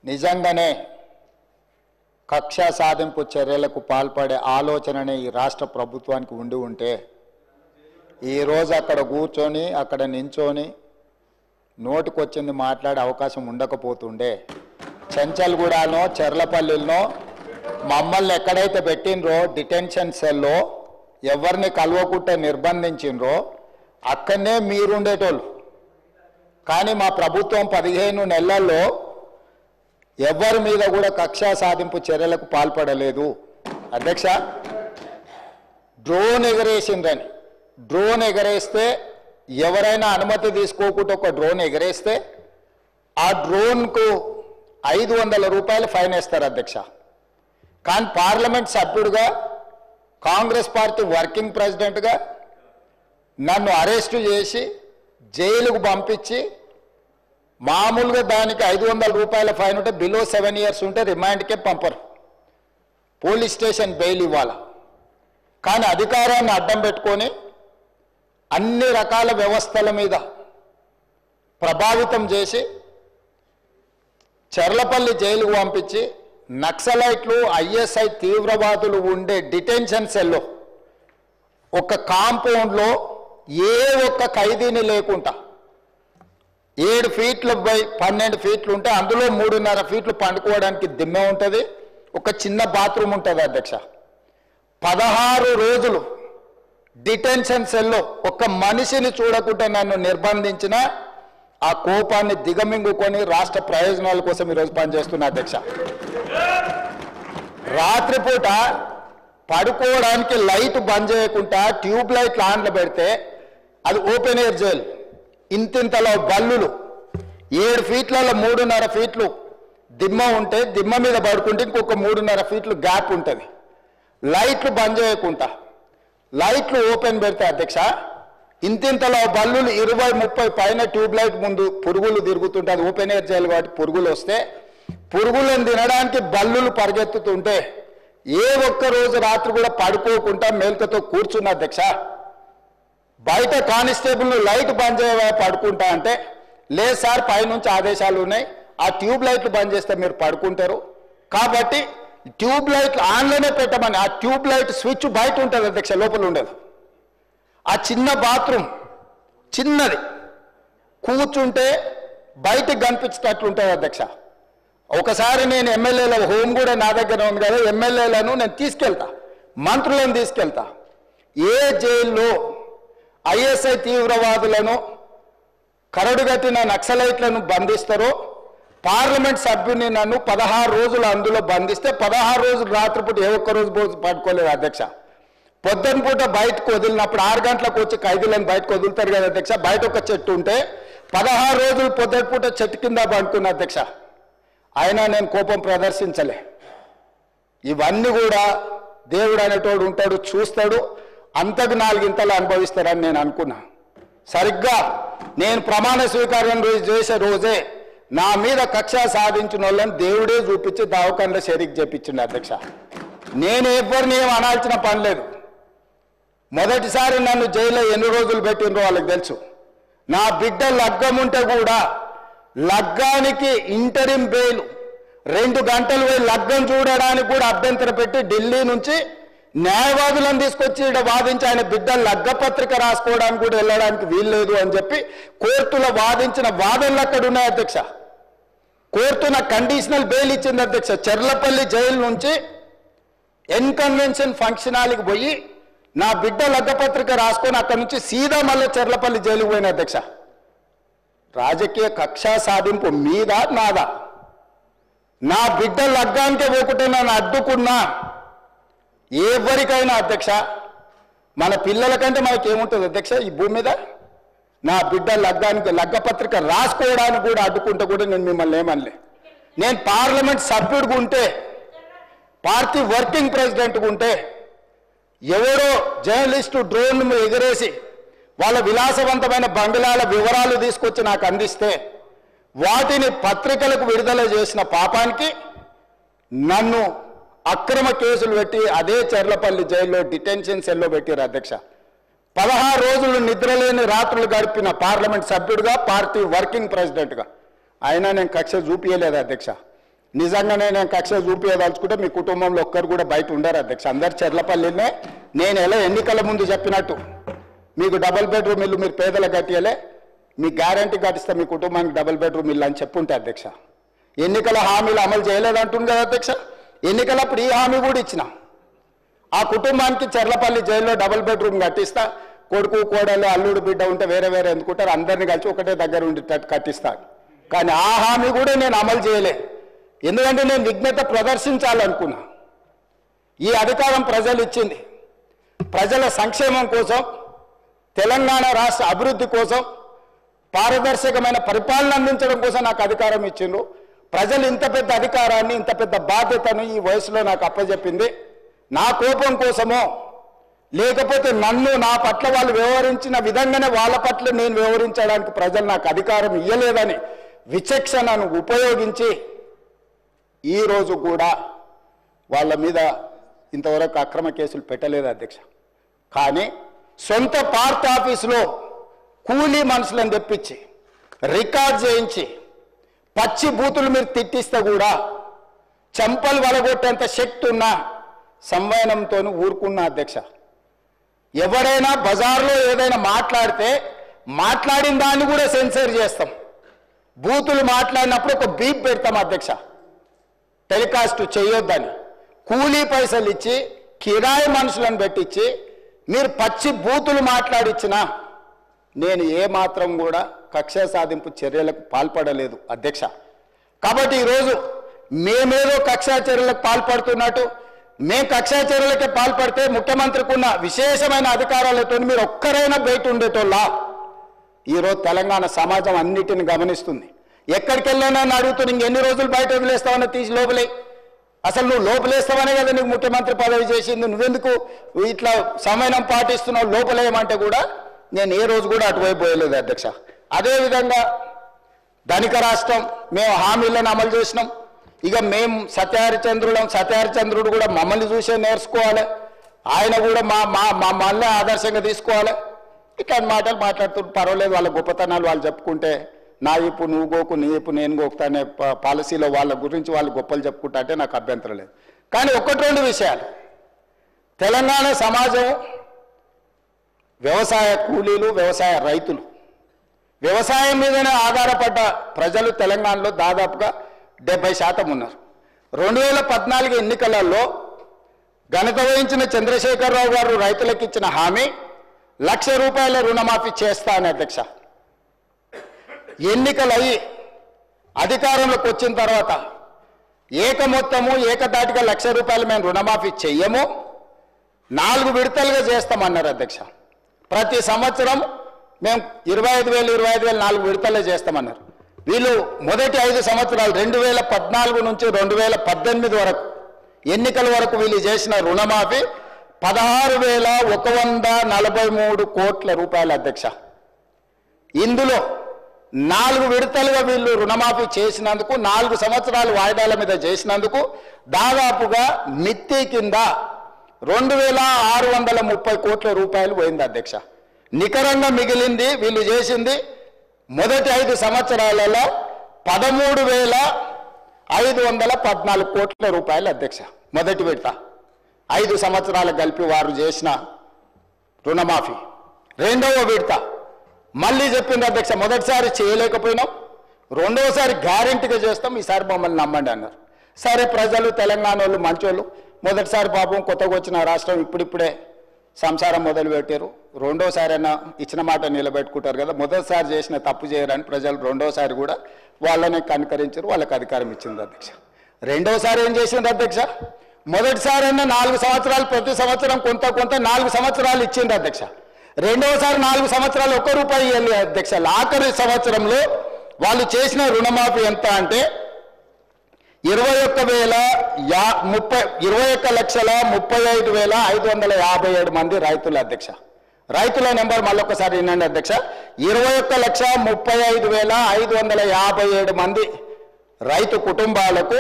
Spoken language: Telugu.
నిజంగానే కక్ష సాధింపు చర్యలకు పాల్పడే ఆలోచననే ఈ రాష్ట్ర ప్రభుత్వానికి ఉంటే ఈరోజు అక్కడ కూర్చొని అక్కడ నించొని నోటికొచ్చింది మాట్లాడే అవకాశం ఉండకపోతుండే. చెంచల్గూడలో చెర్లపల్లిలో మమ్మల్ని ఎక్కడైతే పెట్టినరో డిటెన్షన్ సెల్లో ఎవరిని కలవకుండా నిర్బంధించినరో అక్కడనే మీరుండేటోళ్ళు. కానీ మా ప్రభుత్వం 15 నెలల్లో ఎవరి మీద కూడా కక్ష సాధింపు చర్యలకు పాల్పడలేదు. అధ్యక్ష, డ్రోన్ ఎగరేసిందని, డ్రోన్ ఎగరేస్తే ఎవరైనా అనుమతి తీసుకోకుండా ఒక డ్రోన్ ఎగరేస్తే ఆ డ్రోన్కు 500 రూపాయలు ఫైన్ వేస్తారు అధ్యక్ష. కానీ పార్లమెంట్ సభ్యుడిగా కాంగ్రెస్ పార్టీ వర్కింగ్ ప్రెసిడెంట్గా నన్ను అరెస్టు చేసి జైలుకు పంపించి మామూలుగా దానికి 500 రూపాయల ఫైన్ ఉంటే బిలో 7 ఇయర్స్ ఉంటే రిమాండ్కే పంపరు, పోలీస్ స్టేషన్ బెయిల్ ఇవ్వాలి. కానీ అధికారాన్ని అడ్డం పెట్టుకొని అన్ని రకాల వ్యవస్థల మీద ప్రభావితం చేసి చెర్లపల్లి జైలుకు పంపించి నక్సలైట్లు ఐఎస్ఐ తీవ్రవాదులు ఉండే డిటెన్షన్ సెల్లో ఒక కాంపౌండ్లో ఏ ఒక్క ఖైదీని లేకుండా 7 ఫీట్ల బై 12 ఫీట్లు ఉంటే అందులో 3.5 ఫీట్లు పండుకోవడానికి దిమ్మె ఉంటుంది, ఒక చిన్న బాత్రూమ్ ఉంటుంది అధ్యక్ష. 16 రోజులు డిటెన్షన్ సెల్లో ఒక్క మనిషిని చూడకుండా నన్ను నిర్బంధించిన ఆ కోపాన్ని దిగమింగుకొని రాష్ట్ర ప్రయోజనాల కోసం ఈరోజు పనిచేస్తున్నా అధ్యక్ష. రాత్రిపూట పడుకోవడానికి లైట్ బంద్ చేయకుండా ట్యూబ్ లైట్లు ఆన్లో పెడితే అది ఓపెన్ ఎయిర్ జైలు. ఇంతింతలో బల్లులు 7 ఫీట్లలో 3.5 ఫీట్లు దిమ్మ ఉంటే దిమ్మ మీద పడుకుంటే ఇంకొక 3.5 ఫీట్లు గ్యాప్ ఉంటుంది. లైట్లు బంద్ చేయకుండా లైట్లు ఓపెన్ పెడితే అధ్యక్ష ఇంతింతలో బల్లులు 20-30 పైన ట్యూబ్ లైట్ ముందు పురుగులు తిరుగుతుంటే అది ఓపెన్ ఎయిర్ జైలు కాబట్టి పురుగులు వస్తే పురుగులను తినడానికి బల్లులు పరిగెత్తుతుంటే ఏ ఒక్క రోజు రాత్రి కూడా పడుకోకుండా మేల్కతో కూర్చున్న అధ్యక్ష. బయట కానిస్టేబుల్ లైట్ బంద్ చేయ పడుకుంటా అంటే లేదు సార్ పైనుంచి ఆదేశాలు ఉన్నాయి, ఆ ట్యూబ్ లైట్లు బంద్ చేస్తే మీరు పడుకుంటారు కాబట్టి ట్యూబ్ లైట్లు ఆన్లోనే పెట్టమని. ఆ ట్యూబ్ లైట్ స్విచ్ బయట ఉంటుంది అధ్యక్ష, లోపల ఉండదు. ఆ చిన్న బాత్రూమ్ చిన్నది, కూర్చుంటే బయటకు కనిపించేటట్లుంటుంది అధ్యక్ష. ఒకసారి నేను ఎమ్మెల్యేల హోమ్ కూడా నా దగ్గర ఉంది కదా, ఎమ్మెల్యేలను నేను తీసుకెళ్తా, మంత్రులను తీసుకెళ్తా. ఏ జైల్లో ఐఎస్ఐ తీవ్రవాదులను కరడుగట్టిన నక్సలైట్లను బంధిస్తారో పార్లమెంట్ సభ్యుని నన్ను 16 రోజులు అందులో బంధిస్తే 16 రోజులు రాత్రిపూట ఏ ఒక్క రోజు పడుకోలేదు అధ్యక్ష. పొద్దున పూట బయటకు వదిలినప్పుడు 6 గంటలకు వచ్చి ఖైదీలను బయటకు వదులుతారు కదా అధ్యక్ష. బయట ఒక చెట్టు ఉంటే 16 రోజులు పొద్దున పూట చెట్టు కింద పడుకున్న అధ్యక్ష. అయినా నేను కోపం ప్రదర్శించలే. ఇవన్నీ కూడా దేవుడు అనేటోడు ఉంటాడు, చూస్తాడు, అంతకు 4 ఇంతలు అనుభవిస్తారని నేను అనుకున్నా. సరిగ్గా నేను ప్రమాణ స్వీకారం చేసే రోజే నా మీద కక్ష సాధించిన వాళ్ళని దేవుడే చూపించి దావకంలో షరీక్ చేపించిండు అధ్యక్ష. నేను ఎవరిని ఏం అనాల్సిన పని లేదు. మొదటిసారి నన్ను జైల్లో ఎన్ని రోజులు పెట్టినరో వాళ్ళకి తెలుసు. నా బిడ్డ లగ్గం ఉంటే కూడా లగ్గానికి ఇంటరిం బెయిల్ 2 గంటలు పోయి లగ్గం చూడడానికి కూడా అభ్యంతరం పెట్టి ఢిల్లీ నుంచి న్యాయవాదులను తీసుకొచ్చి ఇక్కడ వాదించి ఆయన బిడ్డ లగ్గపత్రిక రాసుకోవడానికి కూడా వెళ్ళడానికి వీల్లేదు అని చెప్పి కోర్టులో వాదించిన వాదనలు అక్కడ ఉన్నాయి అధ్యక్ష. కోర్టు నాకు కండిషనల్ బెయిల్ ఇచ్చింది అధ్యక్ష. చెర్లపల్లి జైలు నుంచి ఎన్కన్వెన్షన్ ఫంక్షన్ హాల్కి పోయి నా బిడ్డ లగ్గపత్రిక రాసుకొని అక్కడి నుంచి సీదా మళ్ళీ చెర్లపల్లి జైలుకు పోయిన అధ్యక్ష. రాజకీయ కక్ష సాధింపు మీద నాదా? నా బిడ్డ లగ్గానికే పోకుంటే నన్ను అడ్డుకున్నా ఎవరికైనా అధ్యక్ష, మన పిల్లల కంటే మనకేముంటుంది అధ్యక్ష ఈ భూమి మీద? నా బిడ్డ లగ్గానికి లగ్గపత్రిక రాసుకోవడానికి కూడా అడ్డుకుంటే కూడా నేను మిమ్మల్ని ఏమనలే. నేను పార్లమెంట్ సభ్యుడిగా ఉంటే, పార్టీ వర్కింగ్ ప్రెసిడెంట్గా ఉంటే ఎవరో జర్నలిస్టు డ్రోన్ ఎగిరేసి వాళ్ళ విలాసవంతమైన బంగ్లాల వివరాలు తీసుకొచ్చి నాకు అందిస్తే వాటిని పత్రికలకు విడుదల చేసిన పాపానికి నన్ను అక్రమ కేసులు పెట్టి అదే చెర్లపల్లి జైల్లో డిటెన్షన్ సెల్లో పెట్టారు అధ్యక్ష. 16 రోజులు నిద్రలేని రాత్రులు గడిపిన పార్లమెంట్ సభ్యుడిగా, పార్టీ వర్కింగ్ ప్రెసిడెంట్గా అయినా నేను కక్ష చూపించలేదు అధ్యక్ష. నిజంగానే నేను కక్ష చూపించదలుచుకుంటే మీ కుటుంబంలో ఒక్కరు కూడా బయట ఉండరు అధ్యక్ష. అందరు చెర్లపల్లినే నేను ఎలా ఎన్నికల ముందు చెప్పినట్టు మీకు డబుల్ బెడ్రూమ్ ఇల్లు మీరు పేదలకు కట్టియలే, మీ గ్యారంటీ కట్టిస్తే మీ కుటుంబానికి డబుల్ బెడ్రూమ్ ఇల్లు అని చెప్పుంటే అధ్యక్ష. ఎన్నికల హామీలు అమలు చేయలేదంటుంది కదా అధ్యక్ష. ఎన్నికలప్పుడు ఈ హామీ కూడా ఇచ్చిన ఆ కుటుంబానికి చెర్లపల్లి జైల్లో డబుల్ బెడ్రూమ్ కట్టిస్తా, కొడుకు కోడలు అల్లుడు బిడ్డ ఉంటే వేరే వేరే ఎందుకుంటారు, అందరినీ కలిసి ఒకటే దగ్గర ఉండేటట్టు కట్టిస్తాను. కానీ ఆ హామీ కూడా నేను అమలు చేయలే, ఎందుకంటే నేను విఘ్నత ప్రదర్శించాలనుకున్నా. ఈ అధికారం ప్రజలు ఇచ్చింది ప్రజల సంక్షేమం కోసం, తెలంగాణ రాష్ట్ర అభివృద్ధి కోసం, పారదర్శకమైన పరిపాలన అందించడం కోసం నాకు అధికారం ఇచ్చిండ్రు. ప్రజలు ఇంత పెద్ద అధికారాన్ని, ఇంత పెద్ద బాధ్యతను ఈ వయసులో నాకు అప్పచెప్పింది నా కోపం కోసమో, లేకపోతే నన్ను నా పట్ల వాళ్ళు వ్యవహరించిన విధంగానే వాళ్ళ పట్ల నేను వ్యవహరించడానికి ప్రజలు నాకు అధికారం ఇవ్వలేదని విచక్షణను ఉపయోగించి ఈరోజు కూడా వాళ్ళ మీద ఇంతవరకు అక్రమ కేసులు పెట్టలేదు అధ్యక్ష. కానీ సొంత పార్టీ ఆఫీసులో కూలీ మనుషులను తెప్పించి రికార్డ్ చేయించి పచ్చి బూతులు మీరు తిట్టిస్తే కూడా చెంపలు వలగొట్టేంత శక్తి ఉన్న సంవయనంతో ఊరుకున్న అధ్యక్ష. ఎవరైనా బజార్లో ఏదైనా మాట్లాడితే మాట్లాడిన దాన్ని కూడా సెన్సర్ చేస్తాం. బూతులు మాట్లాడినప్పుడు ఒక బీప్ పెడతాం అధ్యక్ష, టెలికాస్ట్ చేయొద్దని. కూలీ పైసలు ఇచ్చి కిరాయి మనుషులను పెట్టించి మీరు పచ్చి బూతులు మాట్లాడిచ్చినా నేను ఏమాత్రం కూడా కక్ష సాధింపు చర్యలకు పాల్పడలేదు అధ్యక్ష. కాబట్టి ఈరోజు మేమేదో కక్షా చర్యలకు పాల్పడుతున్నట్టు, మేము కక్షా చర్యలకే పాల్పడితే ముఖ్యమంత్రికి ఉన్న విశేషమైన అధికారాలతో మీరు ఒక్కరైనా బయట ఉండేటోళ్ళ. ఈరోజు తెలంగాణ సమాజం అన్నిటిని గమనిస్తుంది. ఎక్కడికి వెళ్ళానని అడుగుతున్నా, ఇంకెన్ని రోజులు బయట వదిలేస్తావని తీసి లోపలే. అసలు నువ్వు లోపలేస్తావనే కదా నీకు ముఖ్యమంత్రి పదవి చేసింది, నువ్వెందుకు ఇట్లా సమయం పాటిస్తున్నావు లోపలేయమంటే కూడా నేను ఏ రోజు కూడా అటువైపు పోయలేదు అధ్యక్ష. అదేవిధంగా ధనిక రాష్ట్రం, మేము హామీలను అమలు చేసినాం. ఇక మేము సత్యహరిచంద్రుడు కూడా మమ్మల్ని చూసే నేర్చుకోవాలి, ఆయన కూడా మళ్ళీ ఆదర్శంగా తీసుకోవాలి. ఇట్లాంటి మాటలు మాట్లాడుతుంటే పర్వాలేదు, వాళ్ళ గొప్పతనాలు వాళ్ళు చెప్పుకుంటే నా ఇప్పు నువ్వు గోకు, నీ ఇప్పు నేను గోకుతా అనే పాలసీలో వాళ్ళ గురించి వాళ్ళు గొప్పలు చెప్పుకుంటా అంటే నాకు అభ్యంతరం లేదు. కానీ ఒకటి రెండు విషయాలు, తెలంగాణ సమాజం వ్యవసాయ కూలీలు, వ్యవసాయ రైతులు, వ్యవసాయం మీదనే ఆధారపడ్డ ప్రజలు తెలంగాణలో దాదాపుగా 70% ఉన్నారు. 2014 ఎన్నికలలో ఘనత వహించిన చంద్రశేఖరరావు గారు రైతులకు ఇచ్చిన హామీ ₹1,00,000 రుణమాఫీ చేస్తా అని అధ్యక్ష. ఎన్నికలయ్యి అధికారంలోకి వచ్చిన తర్వాత ఏకదాటిగా ₹1,00,000 మేము రుణమాఫీ చెయ్యము, 4 విడతలుగా చేస్తామన్నారు అధ్యక్ష. ప్రతి సంవత్సరం మేము 25,000 4 విడతలే చేస్తామన్నారు. వీళ్ళు మొదటి 5 సంవత్సరాలు 2014 నుంచి 2018 వరకు ఎన్నికల వరకు వీళ్ళు చేసిన రుణమాఫీ ₹16,143 కోట్ల అధ్యక్ష. ఇందులో 4 విడతలుగా వీళ్ళు రుణమాఫీ చేసినందుకు, 4 సంవత్సరాలు వాయిదాల మీద చేసినందుకు దాదాపుగా మిత్తి కింద ₹2,630 కోట్ల పోయింది అధ్యక్ష. నికరంగా మిగిలింది వీళ్ళు చేసింది మొదటి 5 సంవత్సరాలలో ₹13,514 కోట్ల అధ్యక్ష. మొదటి విడత 5 సంవత్సరాలు కలిపి వారు చేసిన రుణమాఫీ. రెండవ విడత మళ్ళీ చెప్పింది అధ్యక్ష, మొదటిసారి చేయలేకపోయినాం, రెండవసారి గ్యారెంటీగా చేస్తాం, ఈసారి మమ్మల్ని నమ్మండి అన్నారు. సరే, ప్రజలు తెలంగాణ వాళ్ళు మంచోళ్ళు, మొదటిసారి పాపం కొత్తగా వచ్చిన రాష్ట్రం ఇప్పుడిప్పుడే సంసారం మొదలు పెట్టారు, రెండోసారి అయినా ఇచ్చిన మాట నిలబెట్టుకుంటారు కదా, మొదటిసారి చేసిన తప్పు చేయరని ప్రజలు రెండోసారి కూడా వాళ్ళని కనుకరించారు, వాళ్ళకి అధికారం ఇచ్చింది అధ్యక్ష. రెండోసారి ఏం చేసింది అధ్యక్ష, మొదటిసారి అయినా 4 సంవత్సరాలు ప్రతి సంవత్సరం కొంత 4 సంవత్సరాలు ఇచ్చింది అధ్యక్ష. రెండవసారి 4 సంవత్సరాలు ₹1 ఇవ్వాలి అధ్యక్ష. ఆఖరి సంవత్సరంలో వాళ్ళు చేసిన రుణమాఫీ ఎంత అంటే 21,35,557 మంది రైతులు అధ్యక్ష. రైతుల నెంబర్ మళ్ళొకసారి వినండి అధ్యక్ష, 21,35,557 మంది రైతు కుటుంబాలకు